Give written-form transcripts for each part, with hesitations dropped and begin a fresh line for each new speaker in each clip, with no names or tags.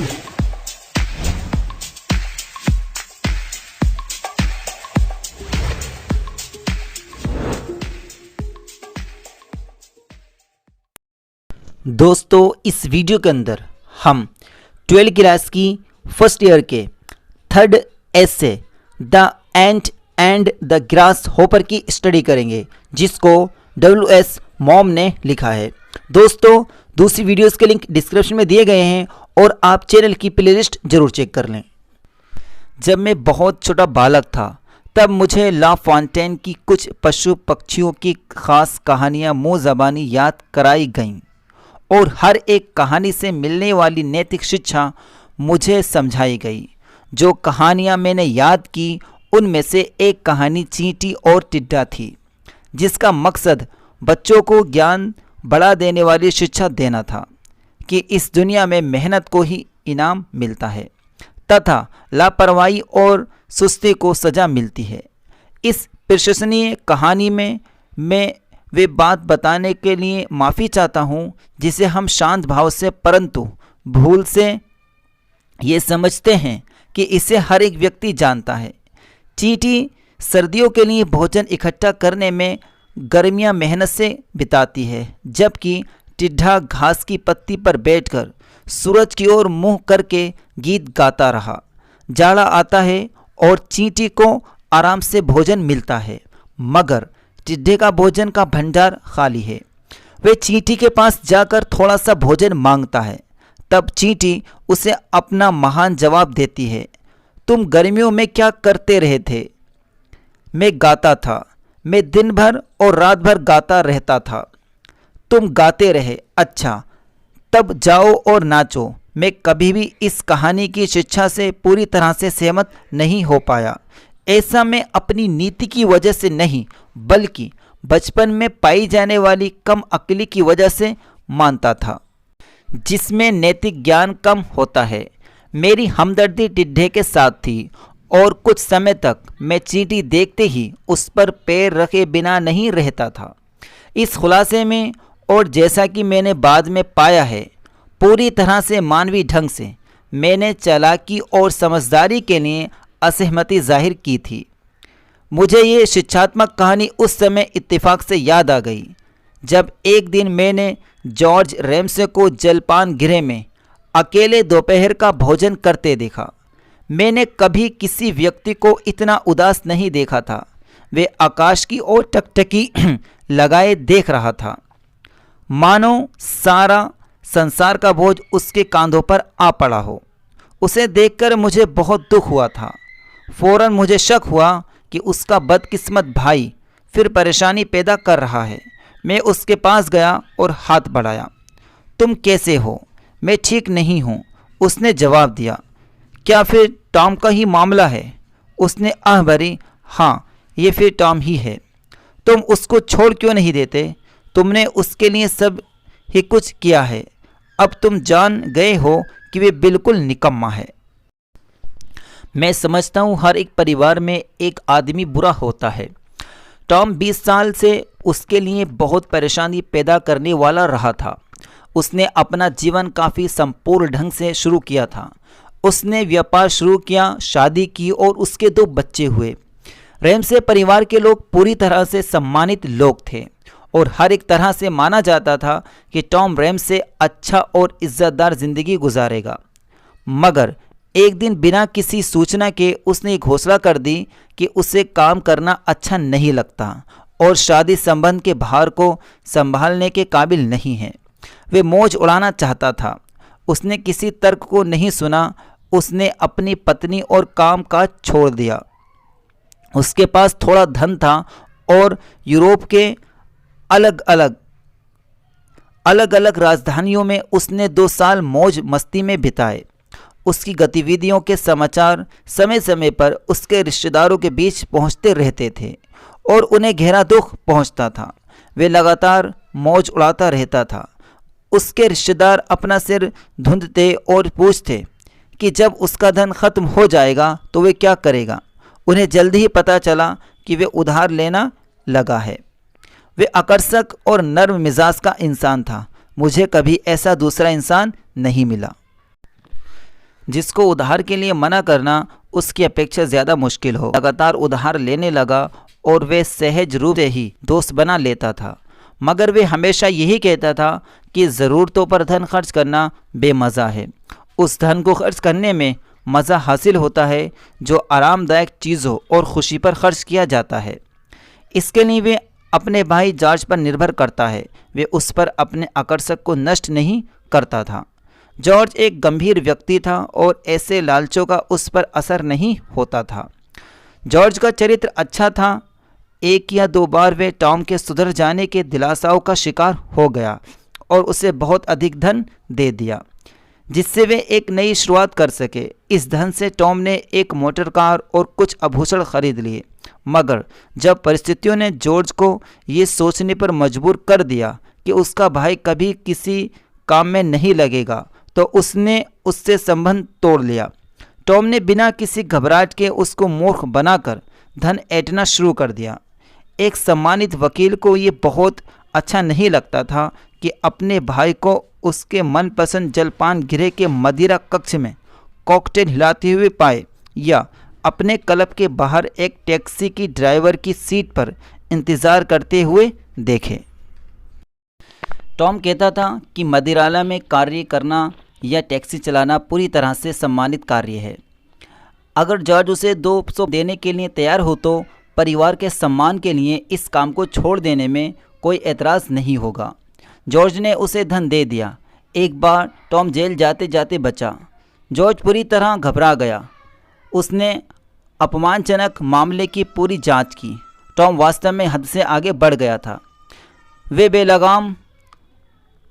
दोस्तों, इस वीडियो के अंदर हम 12th क्लास की फर्स्ट ईयर के third essay the ant and the grass hopper की स्टडी करेंगे, जिसको WS मॉम ने लिखा है। दोस्तों, दूसरी वीडियोस के लिंक डिस्क्रिप्शन में दिए गए हैं और आप चैनल की प्लेलिस्ट जरूर चेक कर लें। जब मैं बहुत छोटा बालक था तब मुझे ला फॉन्टेन की कुछ पशु पक्षियों की खास कहानियाँ मुँह ज़बानी याद कराई गईं और हर एक कहानी से मिलने वाली नैतिक शिक्षा मुझे समझाई गई। जो कहानियाँ मैंने याद की उनमें से एक कहानी चींटी और टिड्डा थी, जिसका मकसद बच्चों को ज्ञान बढ़ा देने वाली शिक्षा देना था कि इस दुनिया में मेहनत को ही इनाम मिलता है तथा लापरवाही और सुस्ती को सज़ा मिलती है। इस प्रशंसनीय कहानी में मैं वे बात बताने के लिए माफ़ी चाहता हूँ जिसे हम शांत भाव से परंतु भूल से ये समझते हैं कि इसे हर एक व्यक्ति जानता है। चींटी सर्दियों के लिए भोजन इकट्ठा करने में गर्मियाँ मेहनत से बिताती है, जबकि टिड्ढा घास की पत्ती पर बैठकर सूरज की ओर मुँह करके गीत गाता रहा। जाड़ा आता है और चींटी को आराम से भोजन मिलता है, मगर टिड्ढे का भोजन का भंडार खाली है। वे चींटी के पास जाकर थोड़ा सा भोजन मांगता है। तब चींटी उसे अपना महान जवाब देती है, तुम गर्मियों में क्या करते रहे थे? मैं गाता था। मैं दिन भर और रात भर गाता रहता था। तुम गाते रहे, अच्छा, तब जाओ और नाचो। मैं कभी भी इस कहानी की शिक्षा से पूरी तरह से सहमत नहीं हो पाया। ऐसा मैं अपनी नीति की वजह से नहीं, बल्कि बचपन में पाई जाने वाली कम अक्ली की वजह से मानता था, जिसमें नैतिक ज्ञान कम होता है। मेरी हमदर्दी टिड्ढे के साथ थी और कुछ समय तक मैं चींटी देखते ही उस पर पैर रखे बिना नहीं रहता था। इस खुलासे में, और जैसा कि मैंने बाद में पाया है, पूरी तरह से मानवीय ढंग से मैंने चालाकी और समझदारी के लिए असहमति जाहिर की थी। मुझे ये शिक्षात्मक कहानी उस समय इत्तेफाक से याद आ गई जब एक दिन मैंने जॉर्ज रैमसे को जलपान गृह में अकेले दोपहर का भोजन करते देखा। मैंने कभी किसी व्यक्ति को इतना उदास नहीं देखा था। वे आकाश की ओर टकटकी लगाए देख रहा था, मानो सारा संसार का बोझ उसके कांधों पर आ पड़ा हो। उसे देखकर मुझे बहुत दुख हुआ था। फौरन मुझे शक हुआ कि उसका बदकिस्मत भाई फिर परेशानी पैदा कर रहा है। मैं उसके पास गया और हाथ बढ़ाया। तुम कैसे हो? मैं ठीक नहीं हूँ, उसने जवाब दिया। क्या फिर टॉम का ही मामला है? उसने आह भरी। हाँ, ये फिर टॉम ही है। तुम उसको छोड़ क्यों नहीं देते? तुमने उसके लिए सब ही कुछ किया है। अब तुम जान गए हो कि वे बिल्कुल निकम्मा है। मैं समझता हूँ हर एक परिवार में एक आदमी बुरा होता है। टॉम 20 साल से उसके लिए बहुत परेशानी पैदा करने वाला रहा था। उसने अपना जीवन काफ़ी संपूर्ण ढंग से शुरू किया था। उसने व्यापार शुरू किया, शादी की और उसके 2 बच्चे हुए। रैमसे परिवार के लोग पूरी तरह से सम्मानित लोग थे और हर एक तरह से माना जाता था कि टॉम रैमसे अच्छा और इज्जतदार ज़िंदगी गुजारेगा। मगर एक दिन बिना किसी सूचना के उसने घोषणा कर दी कि उसे काम करना अच्छा नहीं लगता और शादी संबंध के भार को संभालने के काबिल नहीं है। वे मौज उड़ाना चाहता था। उसने किसी तर्क को नहीं सुना। उसने अपनी पत्नी और काम काज छोड़ दिया। उसके पास थोड़ा धन था और यूरोप के अलग अलग राजधानियों में उसने 2 साल मौज मस्ती में बिताए। उसकी गतिविधियों के समाचार समय समय पर उसके रिश्तेदारों के बीच पहुंचते रहते थे और उन्हें गहरा दुख पहुंचता था। वे लगातार मौज उड़ाता रहता था। उसके रिश्तेदार अपना सिर धुंधते और पूछते कि जब उसका धन खत्म हो जाएगा तो वे क्या करेगा। उन्हें जल्दी ही पता चला कि वे उधार लेना लगा है। वे आकर्षक और नर्म मिजाज का इंसान था। मुझे कभी ऐसा दूसरा इंसान नहीं मिला। जिसको उधार के लिए मना करना उसकी अपेक्षा ज़्यादा मुश्किल हो। लगातार उधार लेने लगा और वे सहज रूप से ही दोस्त बना लेता था, मगर वे हमेशा यही कहता था कि ज़रूरतों पर धन खर्च करना बेमज़ा है। उस धन को खर्च करने में मज़ा हासिल होता है जो आरामदायक चीज़ों और खुशी पर खर्च किया जाता है। इसके लिए वे अपने भाई जॉर्ज पर निर्भर करता है। वे उस पर अपने आकर्षक को नष्ट नहीं करता था। जॉर्ज एक गंभीर व्यक्ति था और ऐसे लालचों का उस पर असर नहीं होता था। जॉर्ज का चरित्र अच्छा था। एक या दो बार वे टॉम के सुधर जाने के दिलासाओं का शिकार हो गया और उसे बहुत अधिक धन दे दिया जिससे वे एक नई शुरुआत कर सके। इस धन से टॉम ने एक मोटर कार और कुछ आभूषण खरीद लिए, मगर जब परिस्थितियों ने जॉर्ज को ये सोचने पर मजबूर कर दिया कि उसका भाई कभी किसी काम में नहीं लगेगा, तो उसने उससे संबंध तोड़ लिया। टॉम ने बिना किसी घबराहट के उसको मूर्ख बनाकर धन ऐंठना शुरू कर दिया। एक सम्मानित वकील को ये बहुत अच्छा नहीं लगता था कि अपने भाई को उसके मनपसंद जलपान गृह के मदिरा कक्ष में कॉकटेल हिलाते हुए पाए या अपने क्लब के बाहर एक टैक्सी की ड्राइवर की सीट पर इंतज़ार करते हुए देखे। टॉम कहता था कि मदिरालय में कार्य करना या टैक्सी चलाना पूरी तरह से सम्मानित कार्य है। अगर जॉर्ज उसे 200 देने के लिए तैयार हो तो परिवार के सम्मान के लिए इस काम को छोड़ देने में कोई एतराज़ नहीं होगा। जॉर्ज ने उसे धन दे दिया। एक बार टॉम जेल जाते जाते बचा। जॉर्ज पूरी तरह घबरा गया। उसने अपमानजनक मामले की पूरी जांच की। टॉम वास्तव में हद से आगे बढ़ गया था। वे बेलगाम,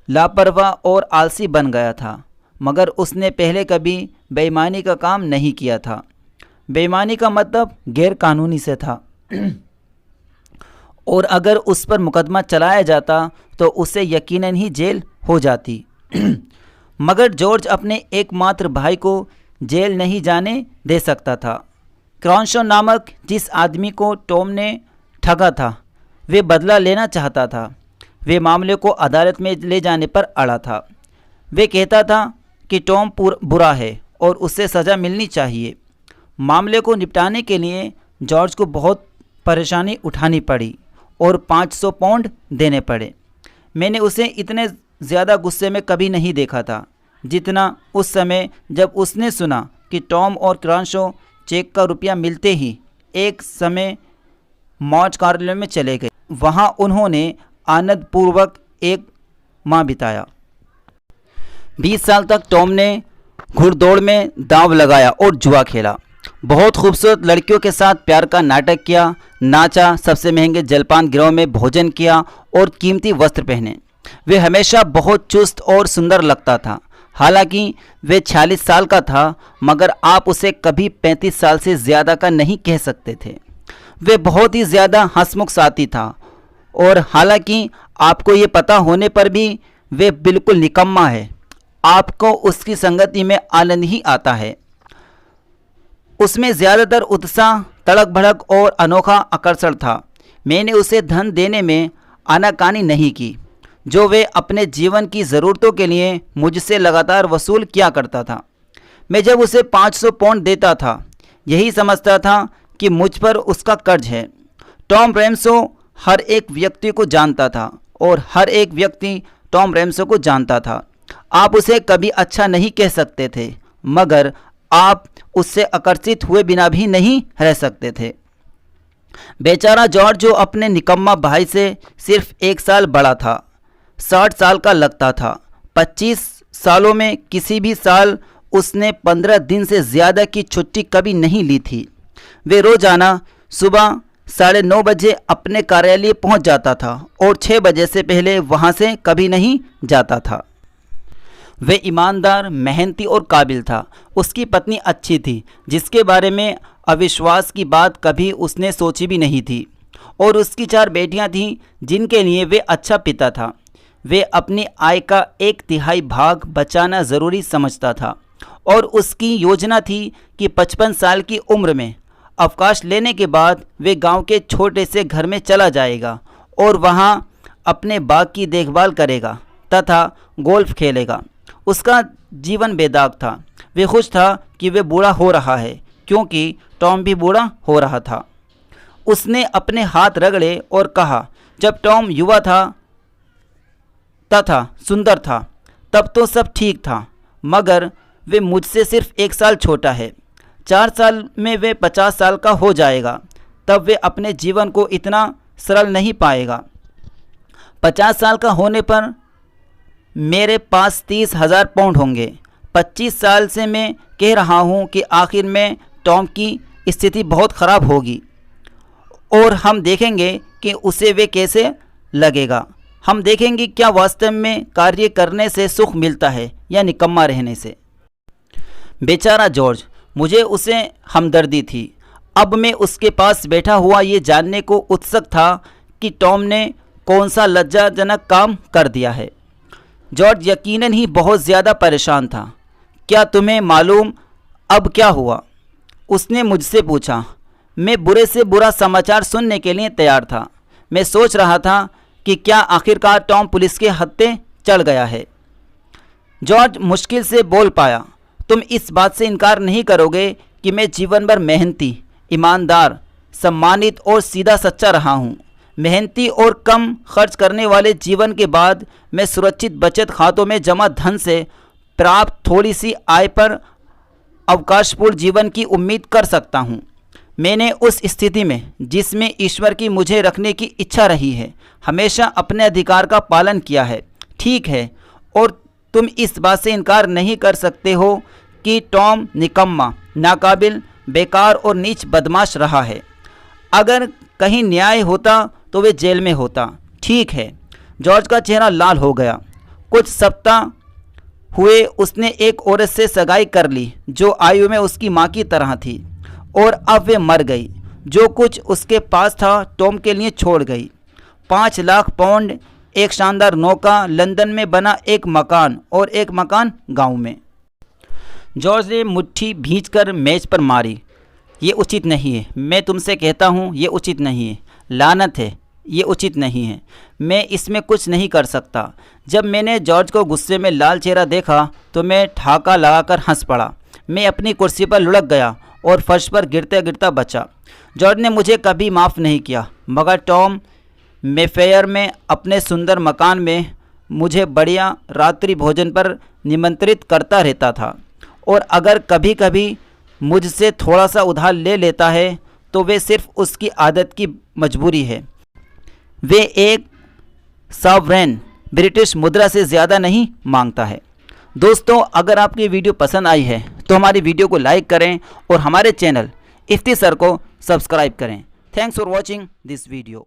लापरवाह और आलसी बन गया था, मगर उसने पहले कभी बेईमानी का काम नहीं किया था। बेईमानी का मतलब गैर कानूनी से था और अगर उस पर मुकदमा चलाया जाता तो उसे यकीनन ही जेल हो जाती। मगर जॉर्ज अपने एकमात्र भाई को जेल नहीं जाने दे सकता था। क्रॉन्शो नामक जिस आदमी को टॉम ने ठगा था, वे बदला लेना चाहता था। वे मामले को अदालत में ले जाने पर अड़ा था। वे कहता था कि टॉम बुरा है और उसे सज़ा मिलनी चाहिए। मामले को निपटाने के लिए जॉर्ज को बहुत परेशानी उठानी पड़ी और 500 पाउंड देने पड़े। मैंने उसे इतने ज़्यादा गुस्से में कभी नहीं देखा था जितना उस समय जब उसने सुना कि टॉम और क्रॉन्शो चेक का रुपया मिलते ही एक समय मौज कार्यालय में चले गए। वहाँ उन्होंने आनंदपूर्वक एक माह बिताया। 20 साल तक टॉम ने घुड़दौड़ में दांव लगाया और जुआ खेला। बहुत खूबसूरत लड़कियों के साथ प्यार का नाटक किया, नाचा, सबसे महंगे जलपान गृहों में भोजन किया और कीमती वस्त्र पहने। वे हमेशा बहुत चुस्त और सुंदर लगता था। हालांकि वे 46 साल का था, मगर आप उसे कभी 35 साल से ज़्यादा का नहीं कह सकते थे। वे बहुत ही ज़्यादा हंसमुख साथी था और हालांकि आपको ये पता होने पर भी वे बिल्कुल निकम्मा है। आपको उसकी संगति में आनंद ही आता है। उसमें ज़्यादातर उत्साह, तड़क भड़क और अनोखा आकर्षण था। मैंने उसे धन देने में आनाकानी नहीं की जो वे अपने जीवन की ज़रूरतों के लिए मुझसे लगातार वसूल किया करता था। मैं जब उसे 500 पाउंड देता था, यही समझता था कि मुझ पर उसका कर्ज है। टॉम रैमसो हर एक व्यक्ति को जानता था और हर एक व्यक्ति टॉम रैमसो को जानता था। आप उसे कभी अच्छा नहीं कह सकते थे, मगर आप उससे आकर्षित हुए बिना भी नहीं रह सकते थे। बेचारा जॉर्ज जो अपने निकम्मा भाई से सिर्फ 1 साल बड़ा था, 60 साल का लगता था। 25 सालों में किसी भी साल उसने 15 दिन से ज़्यादा की छुट्टी कभी नहीं ली थी। वे रोज़ाना सुबह 9:30 बजे अपने कार्यालय पहुंच जाता था और 6 बजे से पहले वहां से कभी नहीं जाता था। वे ईमानदार, मेहनती और काबिल था। उसकी पत्नी अच्छी थी, जिसके बारे में अविश्वास की बात कभी उसने सोची भी नहीं थी, और उसकी 4 बेटियां थीं जिनके लिए वे अच्छा पिता था। वे अपनी आय का 1/3 भाग बचाना ज़रूरी समझता था और उसकी योजना थी कि 55 साल की उम्र में अवकाश लेने के बाद वे गांव के छोटे से घर में चला जाएगा और वहां अपने बाग की देखभाल करेगा तथा गोल्फ खेलेगा। उसका जीवन बेदाग था। वे खुश था कि वे बूढ़ा हो रहा है, क्योंकि टॉम भी बूढ़ा हो रहा था। उसने अपने हाथ रगड़े और कहा, जब टॉम युवा था तथा सुंदर था तब तो सब ठीक था, मगर वे मुझसे सिर्फ 1 साल छोटा है। 4 साल में वे 50 साल का हो जाएगा, तब वे अपने जीवन को इतना सरल नहीं पाएगा। 50 साल का होने पर मेरे पास 30,000 पाउंड होंगे। 25 साल से मैं कह रहा हूँ कि आखिर में टॉम की स्थिति बहुत ख़राब होगी और हम देखेंगे कि उसे वे कैसे लगेगा। हम देखेंगे क्या वास्तव में कार्य करने से सुख मिलता है या निकम्मा रहने से। बेचारा जॉर्ज, मुझे उसे हमदर्दी थी। अब मैं उसके पास बैठा हुआ ये जानने को उत्सुक था कि टॉम ने कौन सा लज्जाजनक काम कर दिया है। जॉर्ज यकीनन ही बहुत ज़्यादा परेशान था। क्या तुम्हें मालूम अब क्या हुआ? उसने मुझसे पूछा। मैं बुरे से बुरा समाचार सुनने के लिए तैयार था। मैं सोच रहा था कि क्या आखिरकार टॉम पुलिस के हत्थे चढ़ गया है। जॉर्ज मुश्किल से बोल पाया, तुम इस बात से इनकार नहीं करोगे कि मैं जीवन भर मेहनती, ईमानदार, सम्मानित और सीधा सच्चा रहा हूँ। मेहनती और कम खर्च करने वाले जीवन के बाद मैं सुरक्षित बचत खातों में जमा धन से प्राप्त थोड़ी सी आय पर अवकाशपूर्ण जीवन की उम्मीद कर सकता हूँ। मैंने उस स्थिति में जिसमें ईश्वर की मुझे रखने की इच्छा रही है, हमेशा अपने अधिकार का पालन किया है। ठीक है, और तुम इस बात से इनकार नहीं कर सकते हो कि टॉम निकम्मा, नाकाबिल, बेकार और नीच बदमाश रहा है। अगर कहीं न्याय होता तो वे जेल में होता। ठीक है। जॉर्ज का चेहरा लाल हो गया। कुछ सप्ताह हुए उसने एक औरत से सगाई कर ली जो आयु में उसकी माँ की तरह थी, और अब वे मर गई। जो कुछ उसके पास था टॉम के लिए छोड़ गई। 5 लाख पाउंड, एक शानदार नौका, लंदन में बना एक मकान और एक मकान गांव में। जॉर्ज ने मुट्ठी भींचकर मेज पर मारी। ये उचित नहीं है, मैं तुमसे कहता हूँ, ये उचित नहीं है। लानत है, ये उचित नहीं है। मैं इसमें कुछ नहीं कर सकता। जब मैंने जॉर्ज को गुस्से में लाल चेहरा देखा तो मैं ठहाका लगाकर हंस पड़ा। मैं अपनी कुर्सी पर लुढ़क गया और फर्श पर गिरते गिरता बचा। जॉर्ज ने मुझे कभी माफ़ नहीं किया, मगर टॉम मेफेयर में अपने सुंदर मकान में मुझे बढ़िया रात्रि भोजन पर निमंत्रित करता रहता था, और अगर कभी कभी मुझसे थोड़ा सा उधार ले लेता है तो वे सिर्फ उसकी आदत की मजबूरी है। वे एक सॉवरेन ब्रिटिश मुद्रा से ज़्यादा नहीं मांगता है। दोस्तों, अगर आपकी वीडियो पसंद आई है तो हमारी वीडियो को लाइक करें और हमारे चैनल इफ्ती सर को सब्सक्राइब करें। Thanks for watching this video.